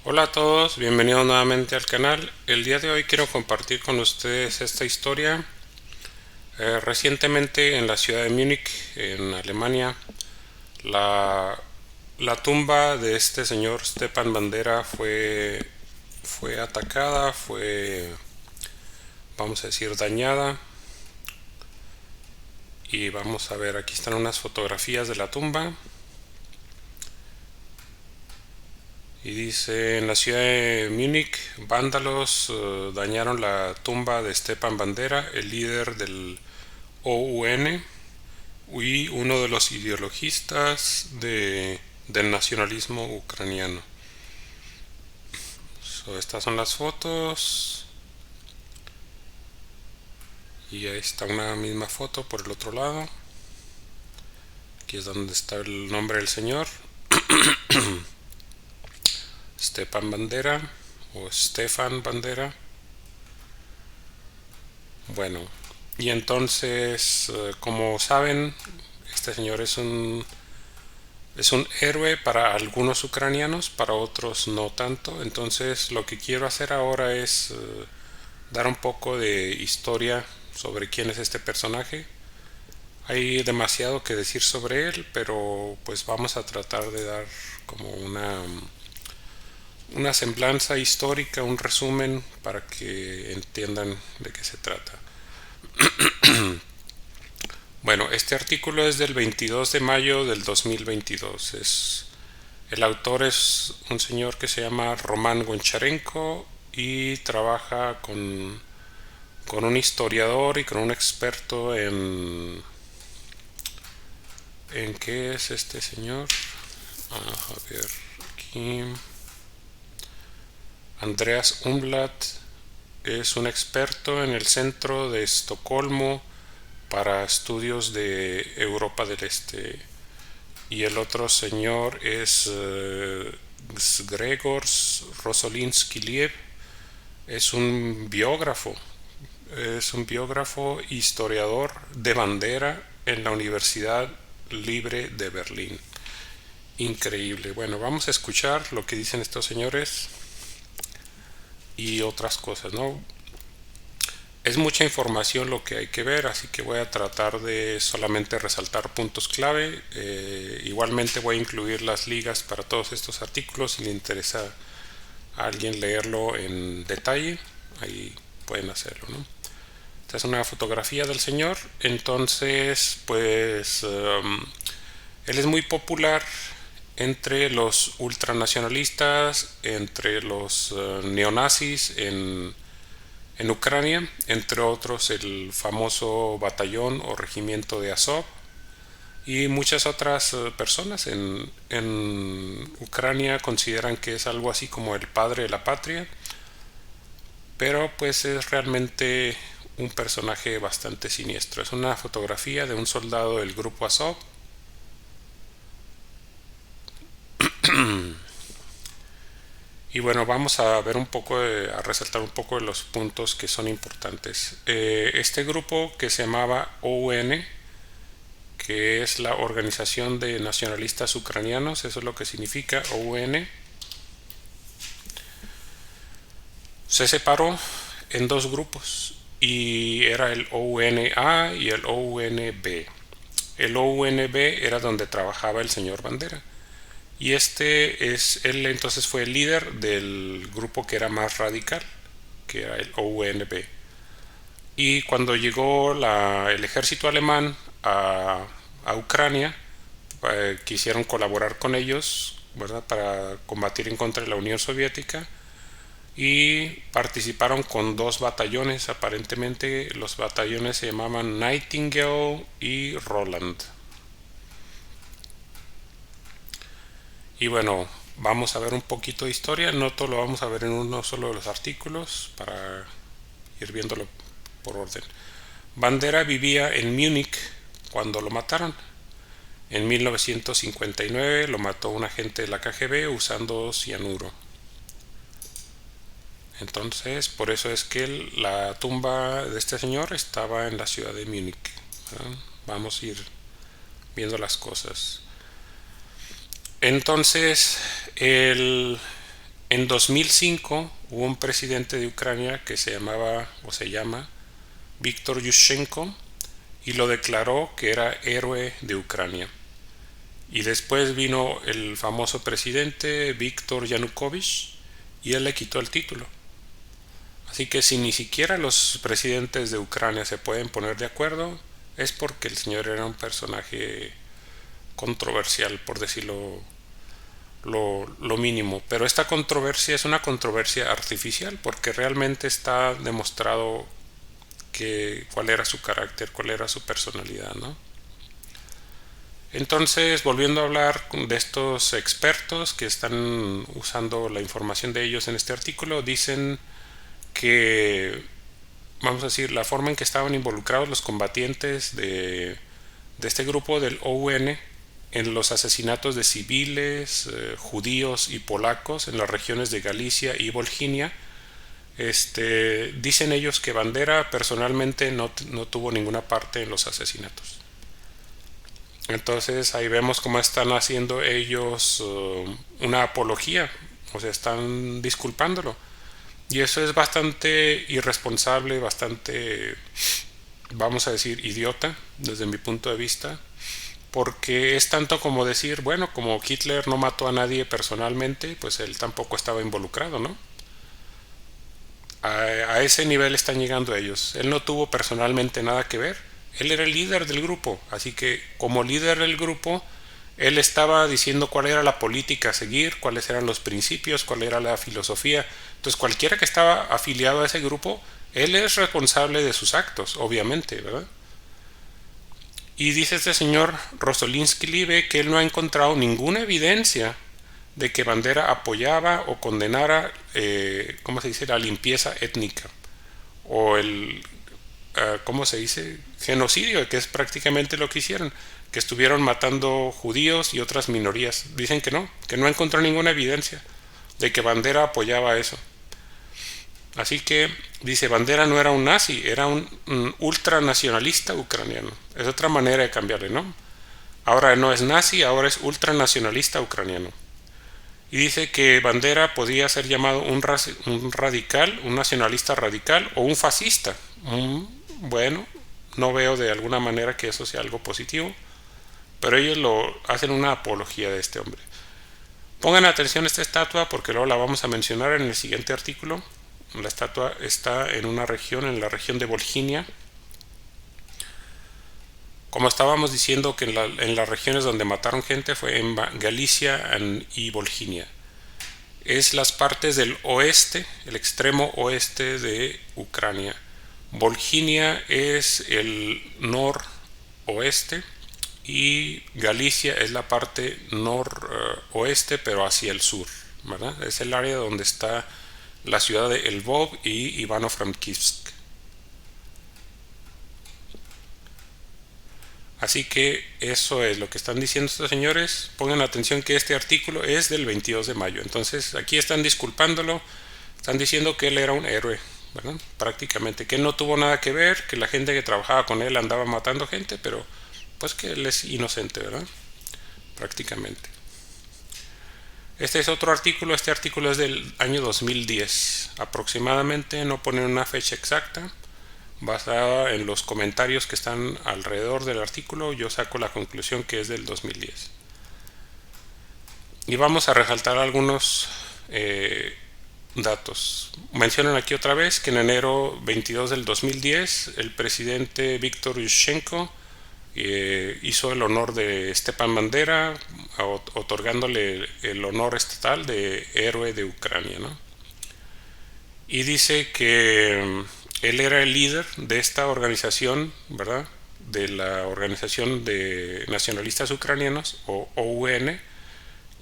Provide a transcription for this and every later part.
Hola a todos, bienvenidos nuevamente al canal. El día de hoy quiero compartir con ustedes esta historia. Recientemente en la ciudad de Múnich, en Alemania, la, la tumba de este señor Stepan Bandera fue atacada, vamos a decir, dañada. Y vamos a ver, aquí están unas fotografías de la tumba. Y dice, en la ciudad de Múnich, vándalos dañaron la tumba de Stepan Bandera, el líder del OUN y uno de los ideologistas del nacionalismo ucraniano. Estas son las fotos. Y ahí está una misma foto por el otro lado. Aquí es donde está el nombre del señor. Stepan Bandera o Stefan Bandera. Bueno, y entonces, como saben, este señor es un héroe para algunos ucranianos, para otros no tanto. Entonces, lo que quiero hacer ahora es dar un poco de historia sobre quién es este personaje. Hay demasiado que decir sobre él, pero pues vamos a tratar de dar como una semblanza histórica, un resumen para que entiendan de qué se trata. Bueno, este artículo es del 22 de mayo del 2022. El autor es un señor que se llama Roman Goncharenko y trabaja con un historiador y con un experto ¿En qué es este señor? A ver, aquí. Andreas Umblatt es un experto en el Centro de Estocolmo para Estudios de Europa del Este. Y el otro señor es Gregors Rosolinsky-Liev. Es un biógrafo historiador de bandera en la Universidad Libre de Berlín. Increíble. Bueno, vamos a escuchar lo que dicen estos señores y otras cosas, ¿no? Es mucha información lo que hay que ver, así que voy a tratar de solamente resaltar puntos clave. Igualmente voy a incluir las ligas para todos estos artículos si le interesa a alguien leerlo en detalle, ahí pueden hacerlo, ¿no? Esta es una fotografía del señor. Entonces, pues él es muy popular entre los ultranacionalistas, entre los neonazis en Ucrania, entre otros el famoso batallón o regimiento de Azov y muchas otras personas en Ucrania consideran que es algo así como el padre de la patria, pero pues es realmente un personaje bastante siniestro. Es una fotografía de un soldado del grupo Azov. Y bueno, vamos a ver un poco, a resaltar un poco de los puntos que son importantes. Este grupo que se llamaba OUN, que es la Organización de Nacionalistas Ucranianos, eso es lo que significa OUN, se separó en dos grupos y era el OUN-A y el OUN-B. El OUN-B era donde trabajaba el señor Bandera. Y él entonces fue el líder del grupo que era más radical, que era el OUN-B. Y cuando llegó el ejército alemán a Ucrania, quisieron colaborar con ellos, ¿verdad?, para combatir en contra de la Unión Soviética y participaron con dos batallones. Aparentemente los batallones se llamaban Nightingale y Roland. Y bueno, vamos a ver un poquito de historia. No todo lo vamos a ver en uno solo de los artículos para ir viéndolo por orden. Bandera vivía en Múnich cuando lo mataron. En 1959 lo mató un agente de la KGB usando cianuro. Entonces, por eso es que la tumba de este señor estaba en la ciudad de Múnich. Vamos a ir viendo las cosas. Entonces, en En 2005 hubo un presidente de Ucrania que se llamaba o se llama Víctor Yushchenko y lo declaró que era héroe de Ucrania. Y después vino el famoso presidente Víctor Yanukovych y él le quitó el título. Así que si ni siquiera los presidentes de Ucrania se pueden poner de acuerdo, es porque el señor era un personaje controversial, por decirlo lo mínimo. Pero esta controversia es una controversia artificial porque realmente está demostrado cuál era su carácter, cuál era su personalidad, ¿no? Entonces, volviendo a hablar de estos expertos que están usando la información de ellos en este artículo, dicen que, vamos a decir, la forma en que estaban involucrados los combatientes de este grupo del OUN en los asesinatos de civiles, judíos y polacos en las regiones de Galicia y Volhynia, dicen ellos que Bandera personalmente no tuvo ninguna parte en los asesinatos. Entonces ahí vemos cómo están haciendo ellos una apología, o sea, están disculpándolo. Y eso es bastante irresponsable, bastante, vamos a decir, idiota desde mi punto de vista, porque es tanto como decir, bueno, como Hitler no mató a nadie personalmente, pues él tampoco estaba involucrado, ¿no? A ese nivel están llegando ellos. Él no tuvo personalmente nada que ver. Él era el líder del grupo, así que como líder del grupo, él estaba diciendo cuál era la política a seguir, cuáles eran los principios, cuál era la filosofía. Entonces cualquiera que estaba afiliado a ese grupo, él es responsable de sus actos, obviamente, ¿verdad? Y dice este señor Rosolinsky Libe que él no ha encontrado ninguna evidencia de que Bandera apoyaba o condenara, ¿cómo se dice?, la limpieza étnica o el, ¿cómo se dice?, genocidio, que es prácticamente lo que hicieron, que estuvieron matando judíos y otras minorías. Dicen que no encontró ninguna evidencia de que Bandera apoyaba eso. Así que dice, Bandera no era un nazi, era un ultranacionalista ucraniano. Es otra manera de cambiarle, ¿no? Ahora no es nazi, ahora es ultranacionalista ucraniano. Y dice que Bandera podía ser llamado un radical, un nacionalista radical o un fascista. Bueno, no veo de alguna manera que eso sea algo positivo, pero ellos lo hacen una apología de este hombre. Pongan atención a esta estatua porque luego la vamos a mencionar en el siguiente artículo. La estatua está en una región, en la región de Volhynia. Como estábamos diciendo que en las regiones donde mataron gente fue en Galicia y Volhynia. Es las partes del oeste, el extremo oeste de Ucrania. Volhynia es el noroeste y Galicia es la parte noroeste pero hacia el sur, ¿verdad? Es el área donde está la ciudad de Lvov y Ivano-Frankivsk. Así que eso es lo que están diciendo estos señores. Pongan atención que este artículo es del 22 de mayo. Entonces aquí están disculpándolo, están diciendo que él era un héroe, ¿verdad? Prácticamente, que él no tuvo nada que ver, que la gente que trabajaba con él andaba matando gente, pero pues que él es inocente, ¿verdad? Prácticamente. Este es otro artículo, este artículo es del año 2010, aproximadamente, no ponen una fecha exacta, basada en los comentarios que están alrededor del artículo, yo saco la conclusión que es del 2010. Y vamos a resaltar algunos datos. Mencionan aquí otra vez que en enero 22 del 2010 el presidente Víctor Yushchenko hizo el honor de Stepan Bandera, otorgándole el honor estatal de héroe de Ucrania, ¿no? Y dice que él era el líder de esta organización, ¿verdad? De la Organización de Nacionalistas Ucranianos, o OUN,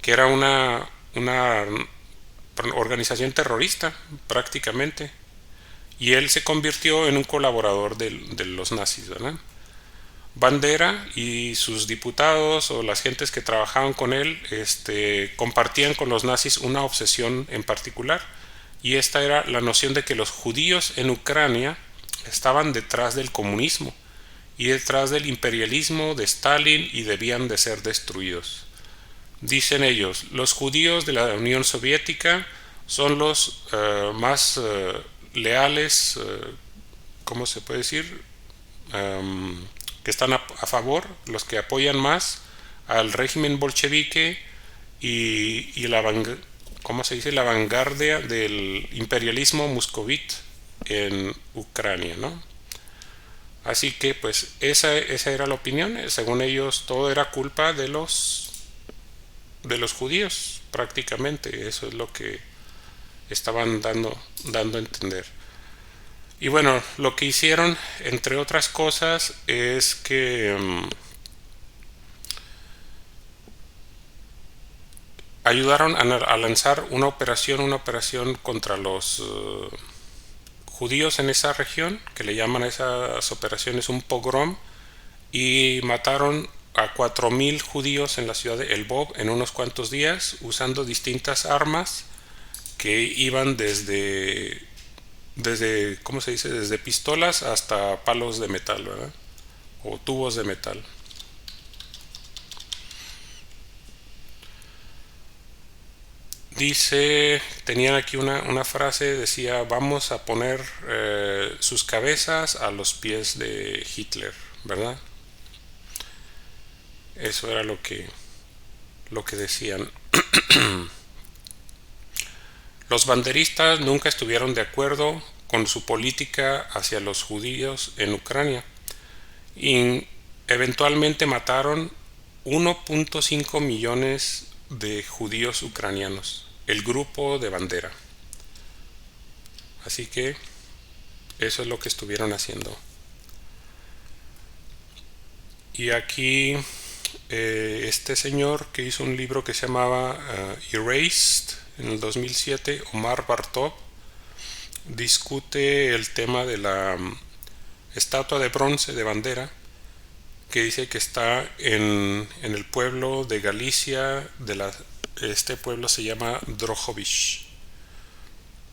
que era una organización terrorista, prácticamente. Y él se convirtió en un colaborador de los nazis, ¿verdad? Bandera y sus diputados o las gentes que trabajaban con él compartían con los nazis una obsesión en particular, y esta era la noción de que los judíos en Ucrania estaban detrás del comunismo y detrás del imperialismo de Stalin y debían de ser destruidos. Dicen ellos, los judíos de la Unión Soviética son los más leales, ¿cómo se puede decir? Que están a favor, los que apoyan más al régimen bolchevique y la ¿cómo se dice? La vanguardia del imperialismo moscovita en Ucrania, ¿no? Así que pues esa era la opinión. Según ellos todo era culpa de los judíos prácticamente. Eso es lo que estaban dando a entender. Y bueno, lo que hicieron, entre otras cosas, es que ayudaron a lanzar una operación contra los judíos en esa región, que le llaman a esas operaciones un pogrom, y mataron a 4.000 judíos en la ciudad de Lvov en unos cuantos días, usando distintas armas que iban desde ¿cómo se dice? Desde pistolas hasta palos de metal, ¿verdad? O tubos de metal. Dice, tenían aquí una frase, decía, vamos a poner sus cabezas a los pies de Hitler, ¿verdad? Eso era lo que decían. Los banderistas nunca estuvieron de acuerdo con su política hacia los judíos en Ucrania y eventualmente mataron 1.5 millones de judíos ucranianos, el grupo de bandera. Así que eso es lo que estuvieron haciendo. Y aquí este señor que hizo un libro que se llamaba Erased en el 2007, Omar Bartov, discute el tema de la estatua de bronce de bandera, que dice que está en el pueblo de Galicia, este pueblo se llama Drohobych,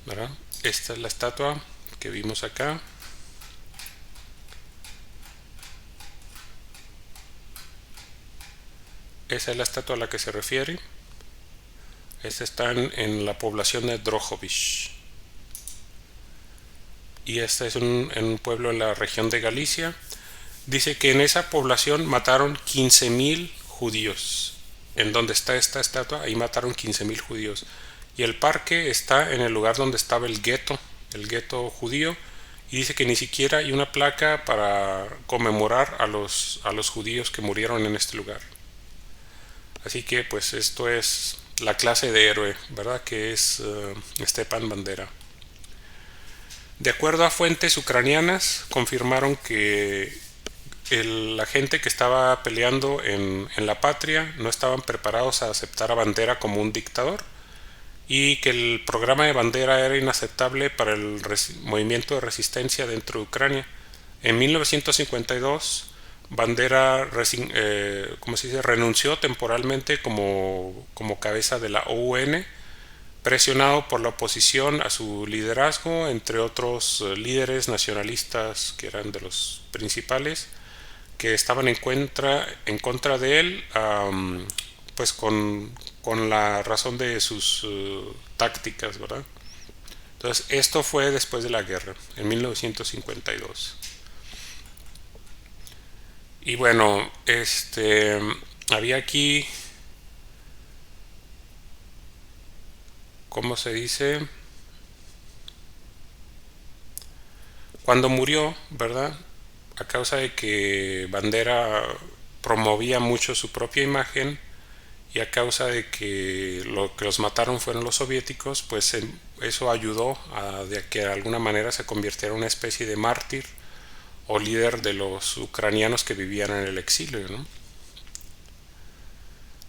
¿verdad? Esta es la estatua que vimos acá. Esa es la estatua a la que se refiere. Esta está en la población de Drohobych. Y este es en un pueblo en la región de Galicia. Dice que en esa población mataron 15.000 judíos. En donde está esta estatua, ahí mataron 15.000 judíos. Y el parque está en el lugar donde estaba el gueto judío. Y dice que ni siquiera hay una placa para conmemorar a los judíos que murieron en este lugar. Así que pues esto es la clase de héroe, ¿verdad? Que es Stepan Bandera. De acuerdo a fuentes ucranianas, confirmaron que la gente que estaba peleando en la patria no estaban preparados a aceptar a Bandera como un dictador y que el programa de Bandera era inaceptable para el movimiento de resistencia dentro de Ucrania. En 1952 Bandera ¿cómo se dice? Renunció temporalmente como cabeza de la OUN, presionado por la oposición a su liderazgo, entre otros líderes nacionalistas que eran de los principales, que estaban en contra de él, pues con la razón de sus tácticas, ¿verdad? Entonces esto fue después de la guerra, en 1952. Y bueno, había aquí, ¿cómo se dice? Cuando murió, ¿verdad? A causa de que Bandera promovía mucho su propia imagen y a causa de que lo que los mataron fueron los soviéticos, pues eso ayudó a de que de alguna manera se convirtiera en una especie de mártir o líder de los ucranianos que vivían en el exilio, ¿no?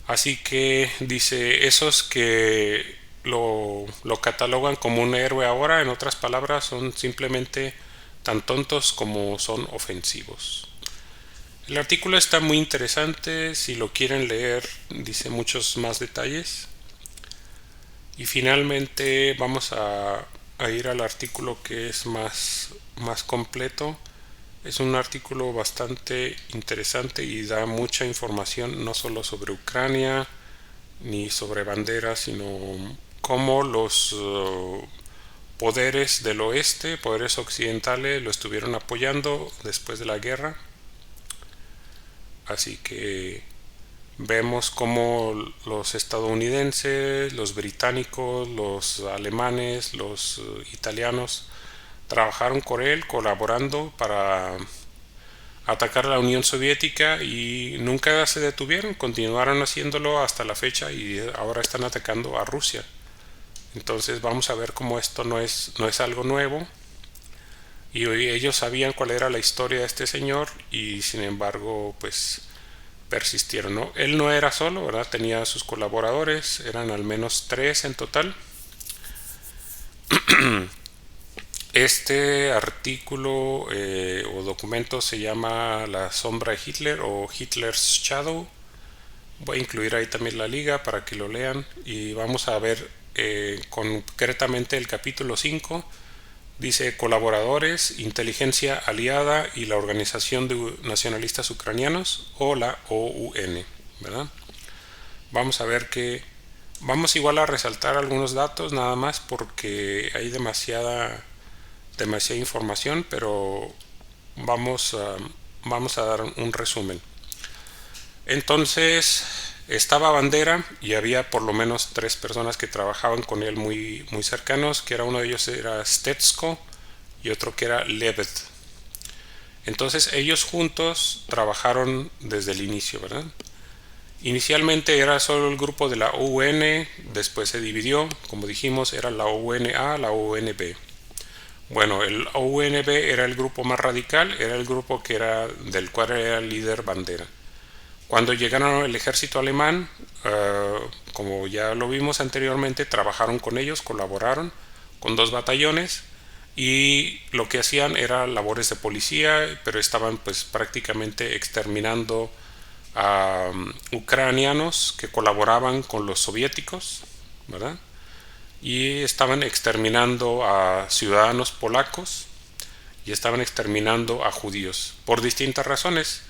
Así que dice, esos que lo catalogan como un héroe ahora, en otras palabras, son simplemente tan tontos como son ofensivos. El artículo está muy interesante, si lo quieren leer dice muchos más detalles. Y finalmente vamos a ir al artículo que es más completo. Es un artículo bastante interesante y da mucha información no solo sobre Ucrania ni sobre Bandera, sino cómo los poderes del oeste, poderes occidentales, lo estuvieron apoyando después de la guerra. Así que vemos cómo los estadounidenses, los británicos, los alemanes, los italianos trabajaron con él, colaborando para atacar a la Unión Soviética, y nunca se detuvieron, continuaron haciéndolo hasta la fecha, y ahora están atacando a Rusia. Entonces vamos a ver cómo esto no es algo nuevo, y ellos sabían cuál era la historia de este señor, y sin embargo pues persistieron, ¿no? Él no era solo, ¿verdad? Tenía sus colaboradores, eran al menos 3 en total. Este artículo o documento se llama La sombra de Hitler o Hitler's Shadow. Voy a incluir ahí también la liga para que lo lean, y vamos a ver concretamente el capítulo 5. Dice colaboradores, inteligencia aliada y la Organización de Nacionalistas Ucranianos, o la OUN, ¿verdad? Vamos a ver que vamos igual a resaltar algunos datos nada más porque hay demasiada información, pero vamos a dar un resumen. Entonces estaba Bandera, y había por lo menos 3 personas que trabajaban con él muy, muy cercanos, que era uno de ellos era Stetsko y otro que era Lebed. Entonces ellos juntos trabajaron desde el inicio, ¿verdad? Inicialmente era solo el grupo de la OUN, después se dividió, como dijimos, era la OUN-A, la OUN-B. Bueno, el OUN-B era el grupo más radical, era el grupo del cual era el líder Bandera. Cuando llegaron al ejército alemán, como ya lo vimos anteriormente, trabajaron con ellos, colaboraron con 2 batallones, y lo que hacían era labores de policía, pero estaban pues prácticamente exterminando a ucranianos que colaboraban con los soviéticos, ¿verdad? Y estaban exterminando a ciudadanos polacos, y estaban exterminando a judíos por distintas razones.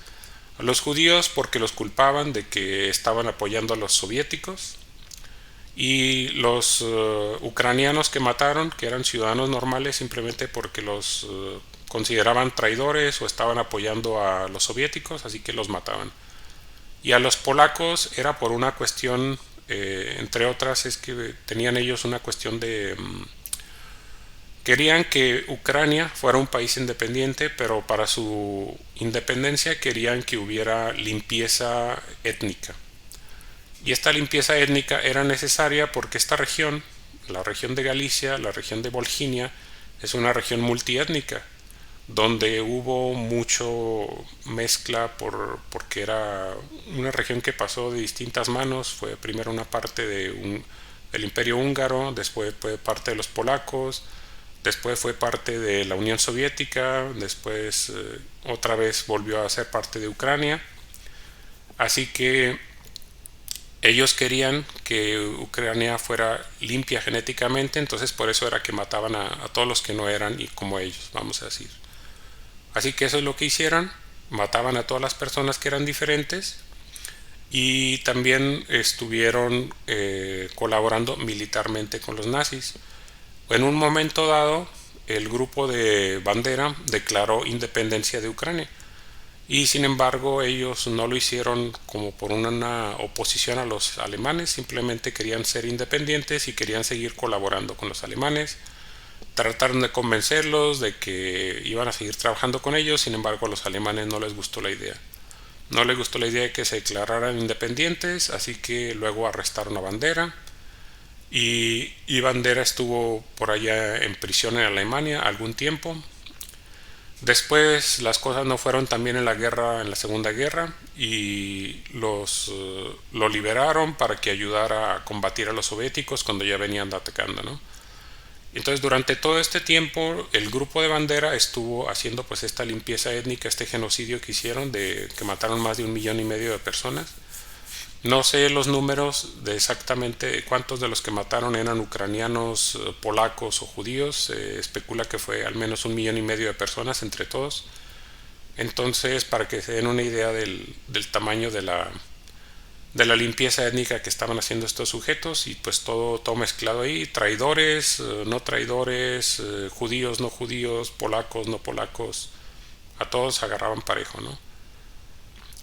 A los judíos porque los culpaban de que estaban apoyando a los soviéticos, y los ucranianos que mataron, que eran ciudadanos normales, simplemente porque los consideraban traidores o estaban apoyando a los soviéticos, así que los mataban. Y a los polacos era por una cuestión, entre otras, es que tenían ellos una cuestión de querían que Ucrania fuera un país independiente, pero para su independencia querían que hubiera limpieza étnica. Y esta limpieza étnica era necesaria porque esta región, la región de Galicia, la región de Volhynia, es una región multiétnica, donde hubo mucho mezcla porque era una región que pasó de distintas manos. Fue primero una parte del Imperio Húngaro, después fue parte de los polacos, después fue parte de la Unión Soviética, después otra vez volvió a ser parte de Ucrania. Así que ellos querían que Ucrania fuera limpia genéticamente, entonces por eso era que mataban a todos los que no eran y como ellos, vamos a decir. Así que eso es lo que hicieron, mataban a todas las personas que eran diferentes, y también estuvieron colaborando militarmente con los nazis. En un momento dado, el grupo de Bandera declaró independencia de Ucrania, y sin embargo ellos no lo hicieron como por una oposición a los alemanes, simplemente querían ser independientes y querían seguir colaborando con los alemanes. Trataron de convencerlos de que iban a seguir trabajando con ellos, sin embargo a los alemanes no les gustó la idea. No les gustó la idea de que se declararan independientes, así que luego arrestaron a Bandera, y Bandera estuvo por allá en prisión en Alemania algún tiempo. Después las cosas no fueron tan bien en la Segunda Guerra, y lo liberaron para que ayudara a combatir a los soviéticos cuando ya venían atacando, ¿no? Entonces durante todo este tiempo el grupo de Bandera estuvo haciendo pues esta limpieza étnica, este genocidio que hicieron, que mataron más de 1,5 millones de personas. No sé los números de exactamente cuántos de los que mataron eran ucranianos, polacos o judíos. Se especula que fue al menos 1,5 millones de personas entre todos. Entonces, para que se den una idea del tamaño de la limpieza étnica que estaban haciendo estos sujetos, y pues todo mezclado ahí, traidores, no traidores, judíos, no judíos, polacos, no polacos, a todos agarraban parejo, ¿no?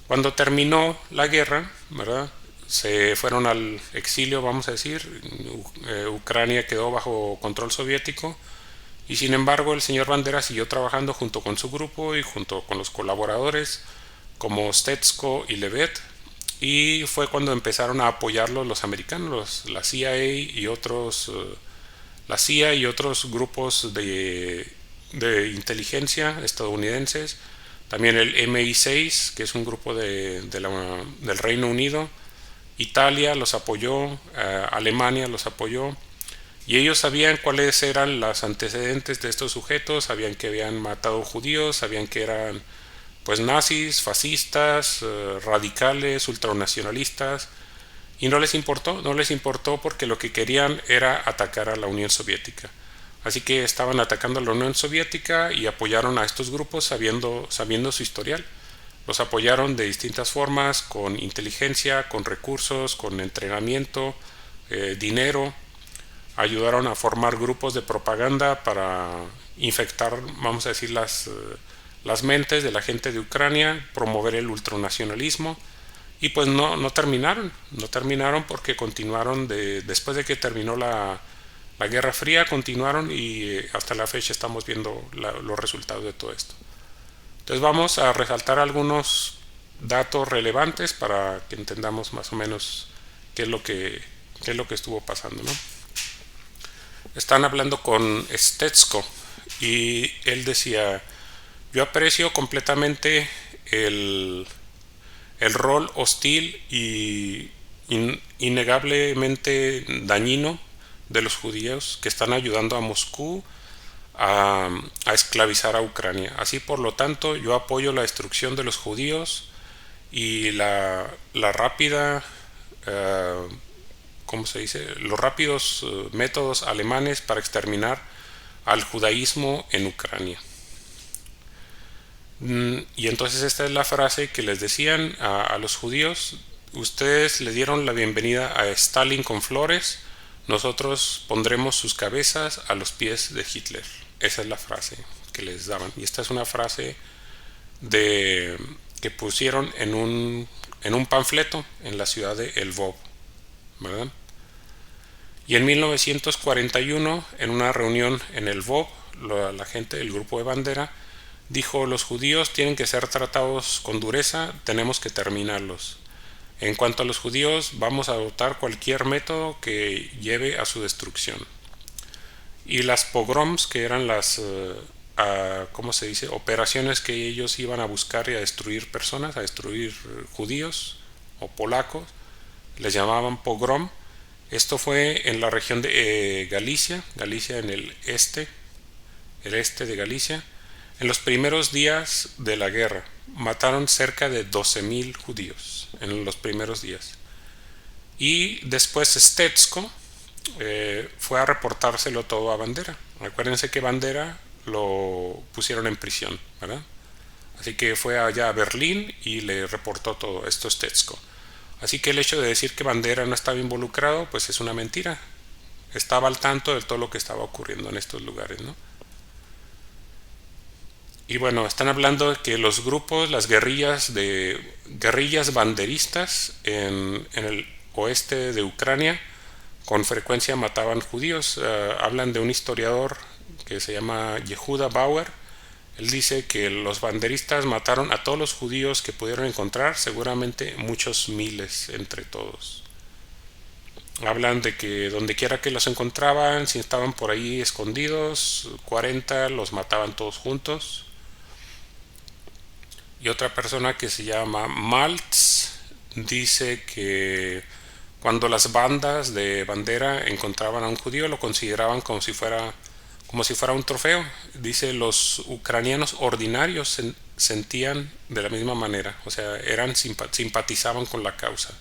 Cuando terminó la guerra, ¿verdad? Se fueron al exilio, vamos a decir. Ucrania quedó bajo control soviético, y sin embargo el señor Bandera siguió trabajando junto con su grupo y junto con los colaboradores como Stetsko y Levet, y fue cuando empezaron a apoyarlo los americanos, la CIA y otros, la CIA y otros grupos de inteligencia estadounidenses, también el MI6, que es un grupo del Reino Unido. Italia los apoyó, Alemania los apoyó, y ellos sabían cuáles eran los antecedentes de estos sujetos, sabían que habían matado judíos, sabían que eran pues nazis, fascistas, radicales, ultranacionalistas, y no les importó porque lo que querían era atacar a la Unión Soviética. Así que estaban atacando a la Unión Soviética y apoyaron a estos grupos sabiendo su historial. Los apoyaron de distintas formas, con inteligencia, con recursos, con entrenamiento, dinero. Ayudaron a formar grupos de propaganda para infectar, vamos a decir, las mentes de la gente de Ucrania, promover el ultranacionalismo. Y pues no terminaron porque continuaron, después de que terminó la Guerra Fría, continuaron, y hasta la fecha estamos viendo los resultados de todo esto. Entonces vamos a resaltar algunos datos relevantes para que entendamos más o menos qué es lo que estuvo pasando, ¿no? Están hablando con Stetsko y él decía: yo aprecio completamente el rol hostil y innegablemente dañino de los judíos que están ayudando a Moscú a esclavizar a Ucrania. Así, por lo tanto, yo apoyo la destrucción de los judíos y la rápida, ¿cómo se dice? Los rápidos métodos alemanes para exterminar al judaísmo en Ucrania. Y entonces esta es la frase que les decían a los judíos: ustedes le dieron la bienvenida a Stalin con flores, nosotros pondremos sus cabezas a los pies de Hitler. Esa es la frase que les daban. Y esta es una frase que pusieron en un panfleto en la ciudad de Lvov, ¿verdad? Y en 1941, en una reunión en Lvov, la gente, el grupo de Bandera, dijo: los judíos tienen que ser tratados con dureza, tenemos que terminarlos. En cuanto a los judíos, vamos a adoptar cualquier método que lleve a su destrucción. Y las pogroms, que eran las, ¿cómo se dice?, operaciones que ellos iban a buscar y a destruir personas, a destruir judíos o polacos, les llamaban pogrom. Esto fue en la región de Galicia en el este de Galicia. En los primeros días de la guerra mataron cerca de 12.000 judíos en los primeros días. Y después Stetsko fue a reportárselo todo a Bandera. Acuérdense que Bandera lo pusieron en prisión, ¿verdad? Así que fue allá a Berlín y le reportó todo esto a Stetsko. Así que el hecho de decir que Bandera no estaba involucrado, pues es una mentira. Estaba al tanto de todo lo que estaba ocurriendo en estos lugares, ¿no? Y bueno, están hablando de que los grupos, las guerrillas banderistas en el oeste de Ucrania con frecuencia mataban judíos. Hablan de un historiador que se llama Yehuda Bauer. Él dice que los banderistas mataron a todos los judíos que pudieron encontrar, seguramente muchos miles entre todos. Hablan de que donde quiera que los encontraban, si estaban por ahí escondidos, 40 los mataban todos juntos. Y otra persona que se llama Maltz dice que cuando las bandas de Bandera encontraban a un judío, lo consideraban como si fuera un trofeo. Dice: los ucranianos ordinarios sentían de la misma manera, o sea, simpatizaban con la causa.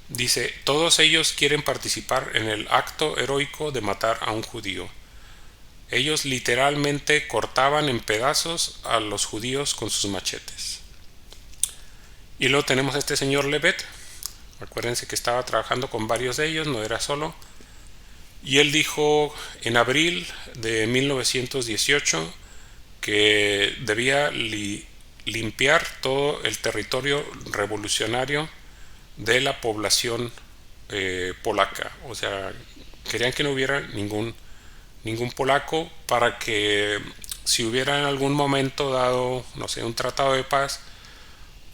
Dice: todos ellos quieren participar en el acto heroico de matar a un judío. Ellos literalmente cortaban en pedazos a los judíos con sus machetes. Y luego tenemos a este señor Levet, Acuérdense que estaba trabajando con varios de ellos, no era solo. Y él dijo en abril de 1918 que debía limpiar todo el territorio revolucionario de la población polaca. O sea, querían que no hubiera ningún polaco para que si hubiera en algún momento dado, no sé, un tratado de paz,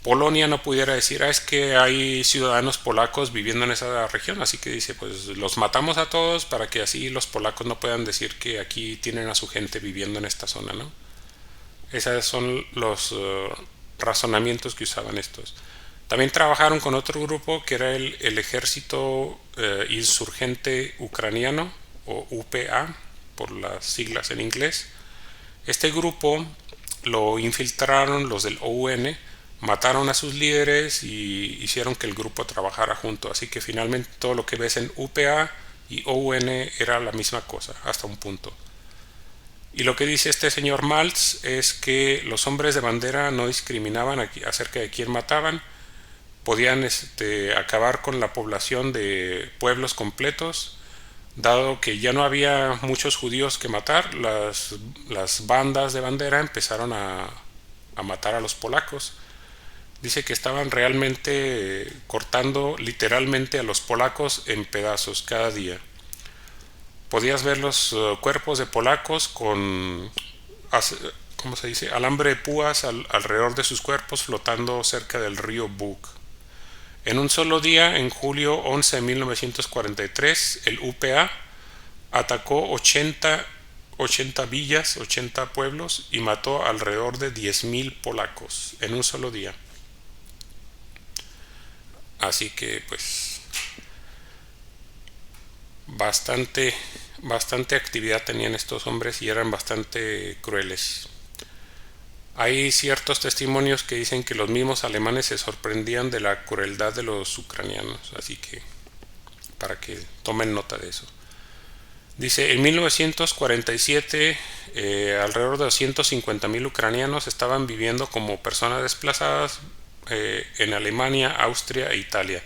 Polonia no pudiera decir, es que hay ciudadanos polacos viviendo en esa región, así que dice, pues los matamos a todos para que así los polacos no puedan decir que aquí tienen a su gente viviendo en esta zona, ¿no? Esos son los razonamientos que usaban estos. También trabajaron con otro grupo que era el Ejército Insurgente Ucraniano, o UPA, por las siglas en inglés. Este grupo lo infiltraron los del OUN, mataron a sus líderes y hicieron que el grupo trabajara junto. Así que finalmente todo lo que ves en UPA y OUN era la misma cosa, hasta un punto. Y lo que dice este señor Maltz es que los hombres de bandera no discriminaban acerca de quién mataban, podían acabar con la población de pueblos completos, dado que ya no había muchos judíos que matar, las bandas de bandera empezaron a matar a los polacos. Dice que estaban realmente cortando literalmente a los polacos en pedazos cada día. Podías ver los cuerpos de polacos con, ¿cómo se dice?, alambre de púas alrededor de sus cuerpos flotando cerca del río Bug. En un solo día, en julio 11 de 1943, el UPA atacó 80 villas, 80 pueblos y mató alrededor de 10.000 polacos en un solo día. Así que pues bastante actividad tenían estos hombres y eran bastante crueles. Hay ciertos testimonios que dicen que los mismos alemanes se sorprendían de la crueldad de los ucranianos, así que para que tomen nota de eso. Dice, en 1947 alrededor de 250.000 ucranianos estaban viviendo como personas desplazadas en Alemania, Austria e Italia.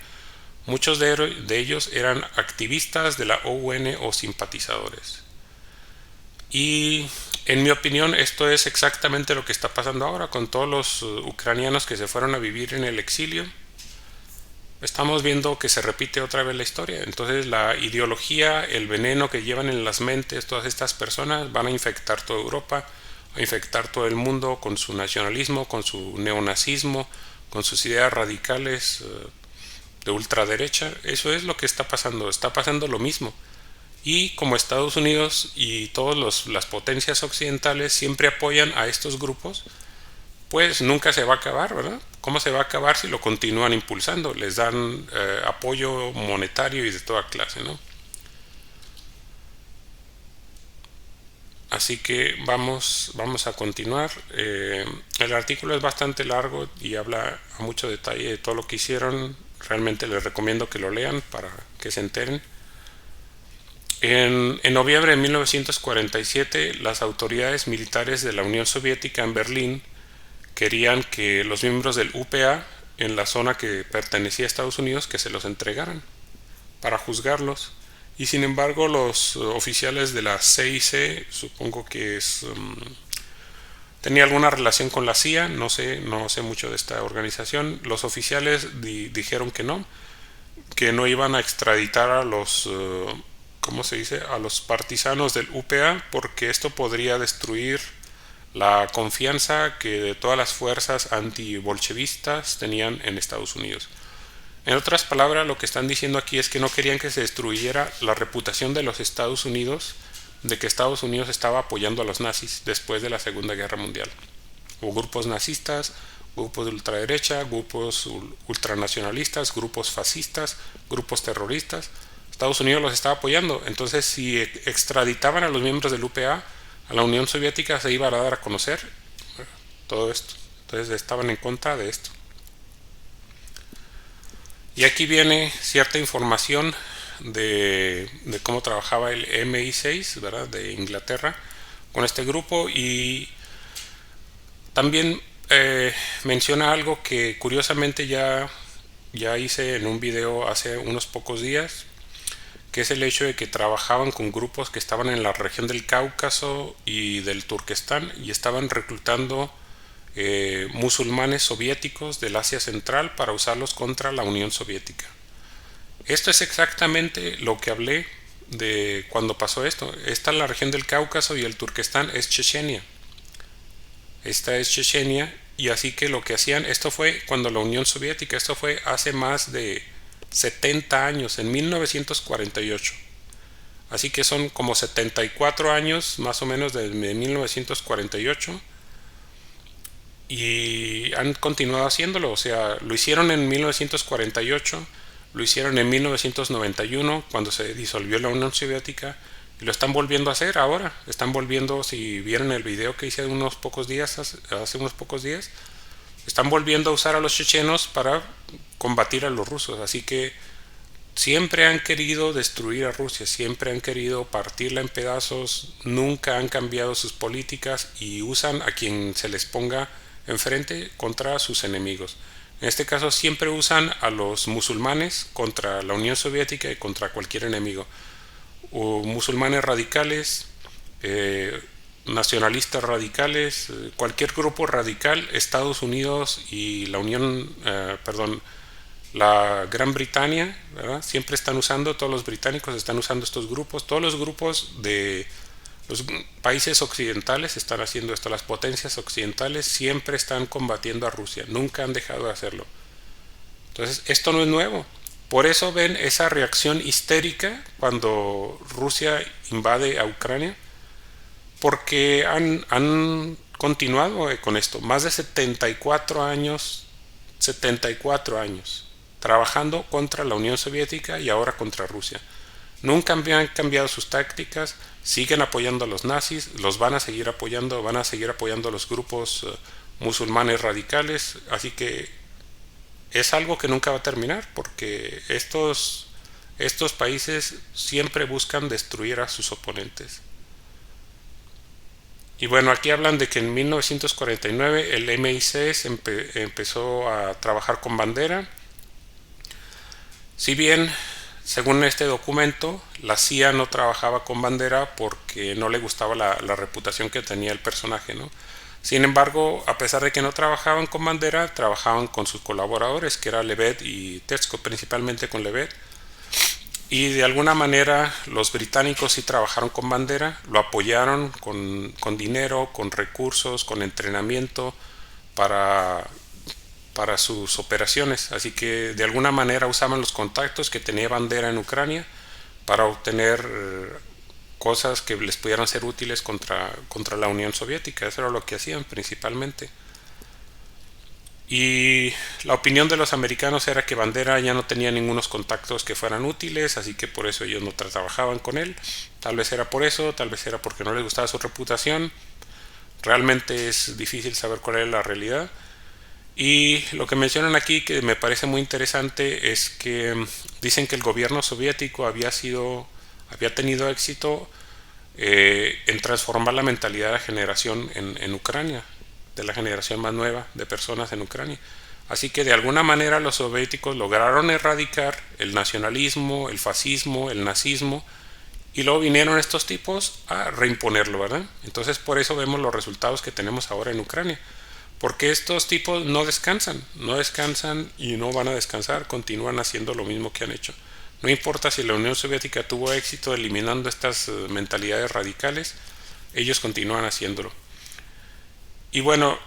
Muchos de ellos eran activistas de la OUN o simpatizadores. Y en mi opinión esto es exactamente lo que está pasando ahora con todos los ucranianos que se fueron a vivir en el exilio. Estamos viendo que se repite otra vez la historia. Entonces la ideología, el veneno que llevan en las mentes todas estas personas van a infectar toda Europa, a infectar todo el mundo con su nacionalismo, con su neonazismo, con sus ideas radicales de ultraderecha. Eso es lo que está pasando lo mismo. Y como Estados Unidos y todas las potencias occidentales siempre apoyan a estos grupos, pues nunca se va a acabar, ¿verdad? ¿Cómo se va a acabar si lo continúan impulsando? Les dan apoyo monetario y de toda clase, ¿no? Así que vamos a continuar. El artículo es bastante largo y habla a mucho detalle de todo lo que hicieron. Realmente les recomiendo que lo lean para que se enteren. En noviembre de 1947, las autoridades militares de la Unión Soviética en Berlín querían que los miembros del UPA en la zona que pertenecía a Estados Unidos que se los entregaran para juzgarlos. Y sin embargo los oficiales de la CIC, supongo que tenía alguna relación con la CIA, no sé mucho de esta organización, los oficiales dijeron que no iban a extraditar a los ¿cómo se dice?, a los partisanos del UPA, porque esto podría destruir la confianza que todas las fuerzas antibolchevistas tenían en Estados Unidos. En otras palabras, lo que están diciendo aquí es que no querían que se destruyera la reputación de los Estados Unidos, de que Estados Unidos estaba apoyando a los nazis después de la Segunda Guerra Mundial. Hubo grupos nazistas, grupos de ultraderecha, grupos ultranacionalistas, grupos fascistas, grupos terroristas. Estados Unidos los estaba apoyando. Entonces, si extraditaban a los miembros del UPA a la Unión Soviética, se iba a dar a conocer todo esto. Entonces estaban en contra de esto. Y aquí viene cierta información de cómo trabajaba el MI6, ¿verdad?, de Inglaterra con este grupo, y también menciona algo que curiosamente ya ya hice en un video hace unos pocos días, que es el hecho de que trabajaban con grupos que estaban en la región del Cáucaso y del Turquestán y estaban reclutando musulmanes soviéticos del Asia Central para usarlos contra la Unión Soviética. Esto es exactamente lo que hablé de cuando pasó esto. Esta es la región del Cáucaso y el Turquestán es Chechenia. Esta es Chechenia, y así que lo que hacían, esto fue cuando la Unión Soviética, esto fue hace más de 70 años, en 1948. Así que son como 74 años más o menos desde 1948 y han continuado haciéndolo. O sea, lo hicieron en 1948, lo hicieron en 1991 cuando se disolvió la Unión Soviética y lo están volviendo a hacer ahora. Están volviendo, si vieron el video que hice hace unos pocos días, están volviendo a usar a los chechenos para combatir a los rusos. Así que siempre han querido destruir a Rusia, siempre han querido partirla en pedazos, nunca han cambiado sus políticas y usan a quien se les ponga enfrente contra sus enemigos. En este caso siempre usan a los musulmanes contra la Unión Soviética y contra cualquier enemigo. O musulmanes radicales, nacionalistas radicales, cualquier grupo radical, Estados Unidos y la Gran Bretaña, ¿verdad? Siempre están usando, todos los británicos están usando estos grupos, todos los grupos de los países occidentales están haciendo esto, las potencias occidentales siempre están combatiendo a Rusia, nunca han dejado de hacerlo. Entonces, esto no es nuevo. Por eso ven esa reacción histérica cuando Rusia invade a Ucrania, porque han continuado con esto, más de 74 años, trabajando contra la Unión Soviética y ahora contra Rusia. Nunca han cambiado sus tácticas, siguen apoyando a los nazis, los van a seguir apoyando a los grupos musulmanes radicales, así que es algo que nunca va a terminar, porque estos países siempre buscan destruir a sus oponentes. Y bueno, aquí hablan de que en 1949 el MI6 empezó a trabajar con Bandera. Si bien, según este documento, la CIA no trabajaba con Bandera porque no le gustaba la reputación que tenía el personaje, ¿no? Sin embargo, a pesar de que no trabajaban con Bandera, trabajaban con sus colaboradores, que era Levet y Tertsko, principalmente con Levet. Y de alguna manera los británicos sí trabajaron con Bandera, lo apoyaron con dinero, con recursos, con entrenamiento para sus operaciones. Así que de alguna manera usaban los contactos que tenía Bandera en Ucrania para obtener cosas que les pudieran ser útiles contra la Unión Soviética. Eso era lo que hacían principalmente. Y la opinión de los americanos era que Bandera ya no tenía ningunos contactos que fueran útiles, así que por eso ellos no trabajaban con él. Tal vez era por eso, tal vez era porque no les gustaba su reputación. Realmente es difícil saber cuál es la realidad. Y lo que mencionan aquí, que me parece muy interesante, es que dicen que el gobierno soviético había tenido éxito en transformar la mentalidad de la generación en Ucrania, de la generación más nueva de personas en Ucrania. Así que de alguna manera los soviéticos lograron erradicar el nacionalismo, el fascismo, el nazismo, y luego vinieron estos tipos a reimponerlo, ¿verdad? Entonces por eso vemos los resultados que tenemos ahora en Ucrania, porque estos tipos no descansan y no van a descansar, continúan haciendo lo mismo que han hecho. No importa si la Unión Soviética tuvo éxito eliminando estas mentalidades radicales, ellos continúan haciéndolo. Y bueno,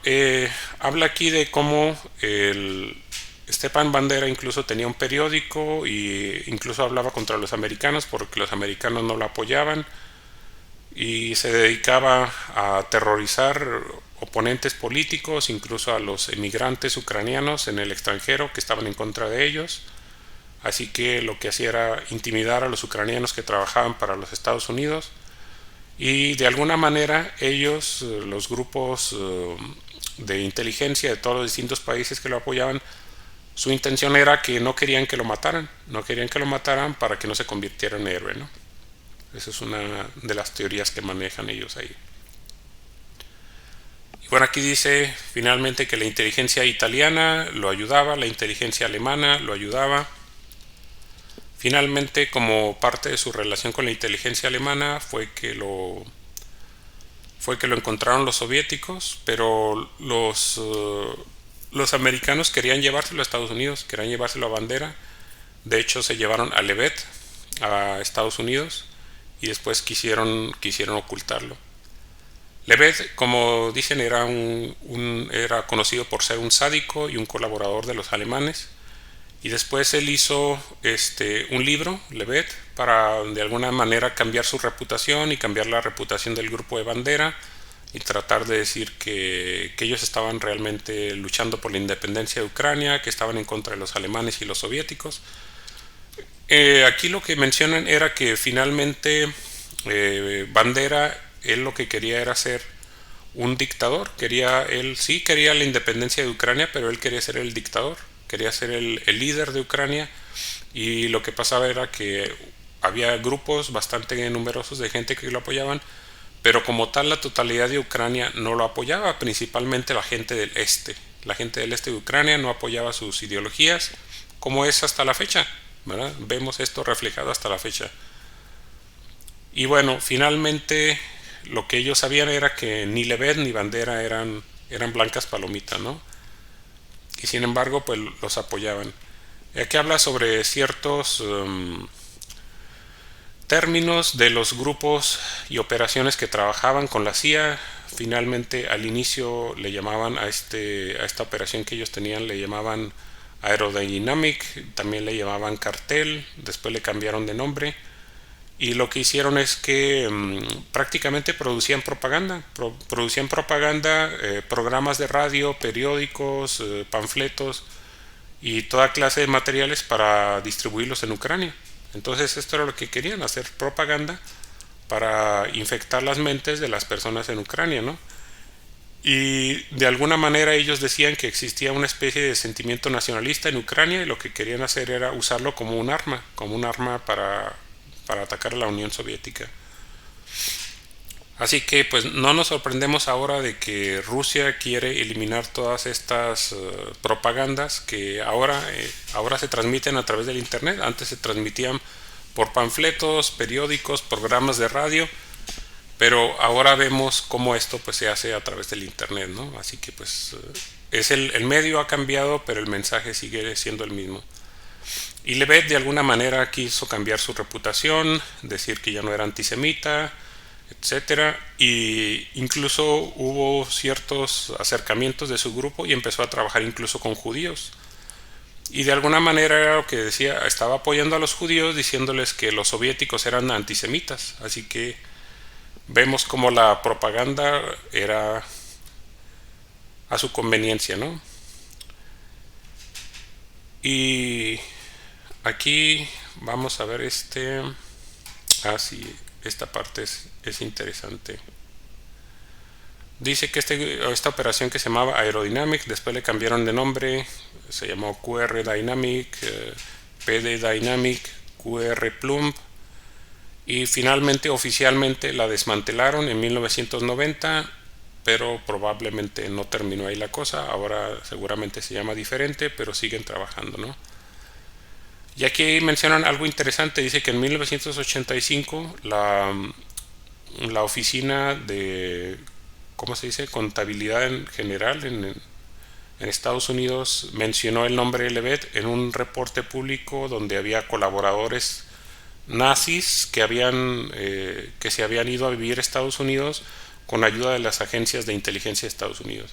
habla aquí de cómo Stepan Bandera incluso tenía un periódico e incluso hablaba contra los americanos porque los americanos no lo apoyaban, y se dedicaba a aterrorizar oponentes políticos, incluso a los emigrantes ucranianos en el extranjero que estaban en contra de ellos. Así que lo que hacía era intimidar a los ucranianos que trabajaban para los Estados Unidos, y de alguna manera ellos, los grupos de inteligencia de todos los distintos países que lo apoyaban, su intención era que no querían que lo mataran, para que no se convirtiera en héroe, ¿no? Esa es una de las teorías que manejan ellos ahí. Y bueno, aquí dice finalmente que la inteligencia italiana lo ayudaba, la inteligencia alemana lo ayudaba. Finalmente, como parte de su relación con la inteligencia alemana, fue que lo encontraron los soviéticos, pero los americanos querían llevárselo a Estados Unidos, querían llevárselo a Bandera. De hecho, se llevaron a Levet a Estados Unidos y después quisieron ocultarlo. Levet, como dicen, era conocido por ser un sádico y un colaborador de los alemanes. Y después él hizo un libro, Levet, para de alguna manera cambiar su reputación y cambiar la reputación del grupo de Bandera y tratar de decir que ellos estaban realmente luchando por la independencia de Ucrania, que estaban en contra de los alemanes y los soviéticos. Aquí lo que mencionan era que finalmente Bandera, él lo que quería era ser un dictador. Él sí quería la independencia de Ucrania, pero él quería ser el dictador, quería ser el líder de Ucrania. Y lo que pasaba era que había grupos bastante numerosos de gente que lo apoyaban, pero como tal la totalidad de Ucrania no lo apoyaba, principalmente la gente del este. La gente del este de Ucrania no apoyaba sus ideologías, como es hasta la fecha, ¿verdad? Vemos esto reflejado hasta la fecha. Y bueno, finalmente lo que ellos sabían era que ni Levet ni Bandera eran blancas palomitas, ¿no? Y sin embargo, pues los apoyaban. Aquí habla sobre ciertos términos de los grupos y operaciones que trabajaban con la CIA. Finalmente, al inicio le llamaban a esta operación que ellos tenían, le llamaban Aerodynamic, también le llamaban Cartel, después le cambiaron de nombre. Y lo que hicieron es que prácticamente producían propaganda, programas de radio, periódicos, panfletos y toda clase de materiales para distribuirlos en Ucrania. Entonces esto era lo que querían, hacer propaganda para infectar las mentes de las personas en Ucrania, ¿no? Y de alguna manera ellos decían que existía una especie de sentimiento nacionalista en Ucrania y lo que querían hacer era usarlo como un arma para atacar a la Unión Soviética. Así que pues no nos sorprendemos ahora de que Rusia quiere eliminar todas estas propagandas que ahora se transmiten a través del internet. Antes se transmitían por panfletos, periódicos, programas de radio, pero ahora vemos cómo esto pues se hace a través del internet, ¿no? Así que pues el medio ha cambiado, pero el mensaje sigue siendo el mismo. Y Levet de alguna manera quiso cambiar su reputación, decir que ya no era antisemita, etcétera, y incluso hubo ciertos acercamientos de su grupo y empezó a trabajar incluso con judíos. Y de alguna manera era lo que decía, estaba apoyando a los judíos diciéndoles que los soviéticos eran antisemitas. Así que vemos como la propaganda era a su conveniencia, ¿no? Y aquí vamos a ver sí, esta parte es interesante. Dice que esta operación que se llamaba Aerodynamic, después le cambiaron de nombre, se llamó QR Dynamic, PD Dynamic, QR Plumb, y finalmente oficialmente la desmantelaron en 1990, pero probablemente no terminó ahí la cosa. Ahora seguramente se llama diferente, pero siguen trabajando, ¿no? Y aquí mencionan algo interesante, dice que en 1985 la oficina de, ¿cómo se dice?, contabilidad en general en Estados Unidos mencionó el nombre de Levet en un reporte público donde había colaboradores nazis que se habían ido a vivir a Estados Unidos con ayuda de las agencias de inteligencia de Estados Unidos.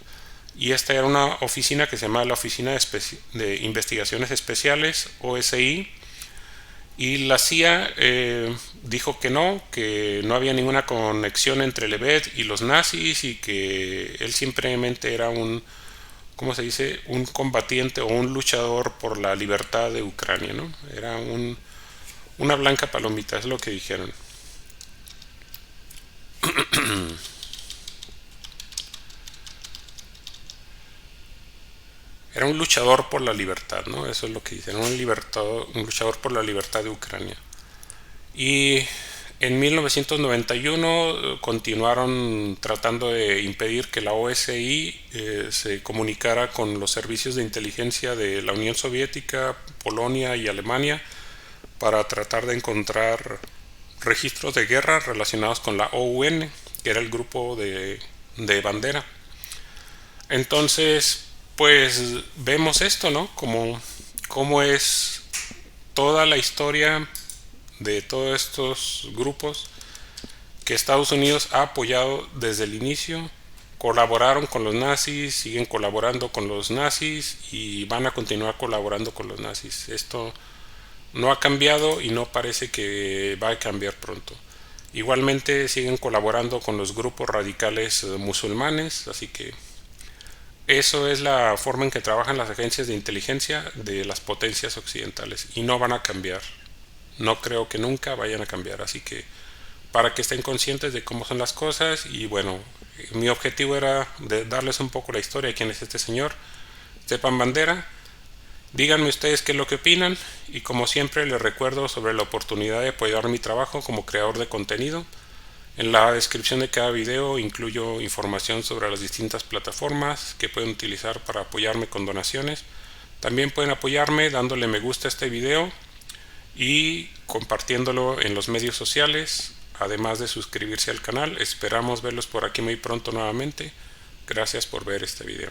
Y esta era una oficina que se llamaba la Oficina de Investigaciones Especiales, OSI, y la CIA dijo que no había ninguna conexión entre Levet y los nazis y que él simplemente era ¿cómo se dice?, un combatiente o un luchador por la libertad de Ucrania, ¿no? Era una blanca palomita, es lo que dijeron. Era un luchador por la libertad, ¿no? Eso es lo que dicen, un luchador por la libertad de Ucrania. Y En 1991 continuaron tratando de impedir que la OSI se comunicara con los servicios de inteligencia de la Unión Soviética, Polonia y Alemania para tratar de encontrar registros de guerra relacionados con la OUN, que era el grupo de Bandera. Entonces, pues vemos esto, ¿no? Como es toda la historia de todos estos grupos que Estados Unidos ha apoyado desde el inicio. Colaboraron con los nazis, siguen colaborando con los nazis y van a continuar colaborando con los nazis. Esto no ha cambiado y no parece que va a cambiar pronto. Igualmente siguen colaborando con los grupos radicales musulmanes, así que eso es la forma en que trabajan las agencias de inteligencia de las potencias occidentales y no van a cambiar. No creo que nunca vayan a cambiar, así que para que estén conscientes de cómo son las cosas. Y bueno, mi objetivo era de darles un poco la historia de quién es este señor, Stepan Bandera. Díganme ustedes qué es lo que opinan y como siempre les recuerdo sobre la oportunidad de apoyar mi trabajo como creador de contenido. En la descripción de cada video incluyo información sobre las distintas plataformas que pueden utilizar para apoyarme con donaciones. También pueden apoyarme dándole me gusta a este video y compartiéndolo en los medios sociales, además de suscribirse al canal. Esperamos verlos por aquí muy pronto nuevamente. Gracias por ver este video.